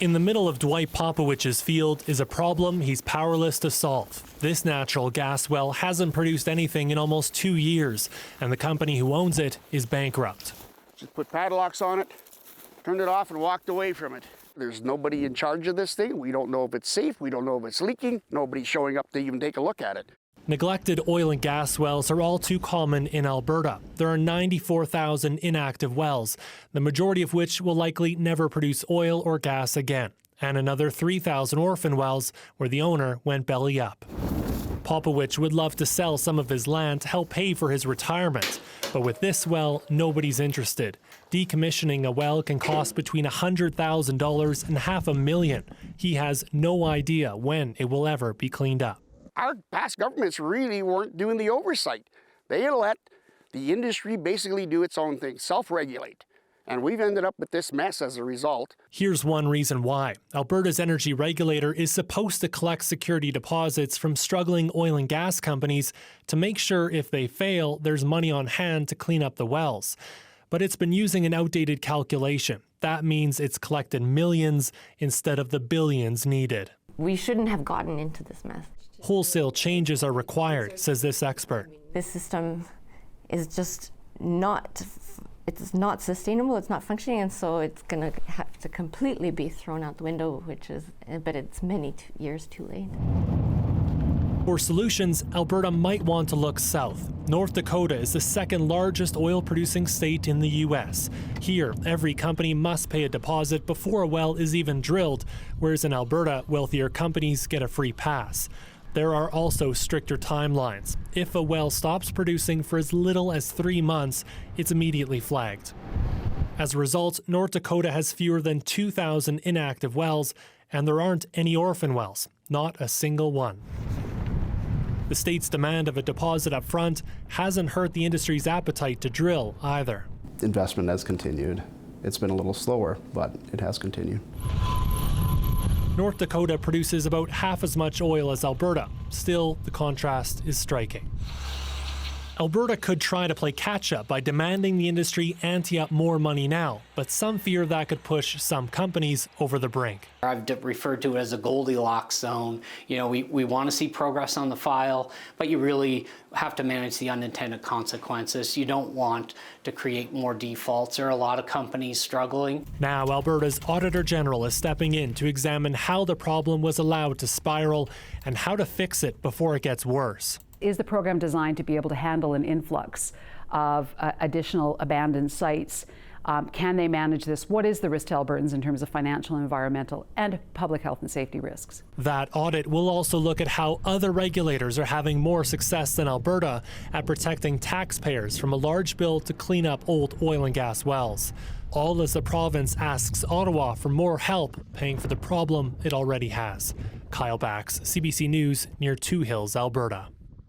In the middle of Dwight Popowich's field is a problem he's powerless to solve. This natural gas well hasn't produced anything in almost 2 years, and the company who owns it is bankrupt. Just put padlocks on it, turned it off and walked away from it. There's nobody in charge of this thing. We don't know if it's safe. We don't know if it's leaking. Nobody's showing up to even take a look at it. Neglected oil and gas wells are all too common in Alberta. There are 94,000 inactive wells, the majority of which will likely never produce oil or gas again, and another 3,000 orphan wells where the owner went belly up. Popowich would love to sell some of his land to help pay for his retirement, but with this well, nobody's interested. Decommissioning a well can cost between $100,000 and $500,000. He has no idea when it will ever be cleaned up. Our past governments really weren't doing the oversight. They let the industry basically do its own thing, self-regulate. And we've ended up with this mess as a result. Here's one reason why. Alberta's energy regulator is supposed to collect security deposits from struggling oil and gas companies to make sure if they fail, there's money on hand to clean up the wells. But it's been using an outdated calculation. That means it's collected millions instead of the billions needed. We shouldn't have gotten into this mess. Wholesale changes are required, says this expert. This system is just not sustainable, it's not functioning, and so it's going to have to completely be thrown out the window, but it's many years too late. For solutions, Alberta might want to look south. North Dakota is the second largest oil-producing state in the U.S. Here, every company must pay a deposit before a well is even drilled, whereas in Alberta, wealthier companies get a free pass. There are also stricter timelines. If a well stops producing for as little as 3 months, it's immediately flagged. As a result, North Dakota has fewer than 2,000 inactive wells, and there aren't any orphan wells, not a single one. The state's demand of a deposit up front hasn't hurt the industry's appetite to drill either. Investment has continued. It's been a little slower, but it has continued. North Dakota produces about half as much oil as Alberta. Still, the contrast is striking. Alberta could try to play catch-up by demanding the industry ante up more money now, but some fear that could push some companies over the brink. I've referred to it as a Goldilocks zone. You know, we want to see progress on the file, but you really have to manage the unintended consequences. You don't want to create more defaults. There are a lot of companies struggling. Now, Alberta's Auditor General is stepping in to examine how the problem was allowed to spiral and how to fix it before it gets worse. Is the program designed to be able to handle an influx of additional abandoned sites? Can they manage this? What is the risk to Albertans in terms of financial, environmental, and public health and safety risks? That audit will also look at how other regulators are having more success than Alberta at protecting taxpayers from a large bill to clean up old oil and gas wells. All as the province asks Ottawa for more help paying for the problem it already has. Kyle Bax, CBC News, near Two Hills, Alberta.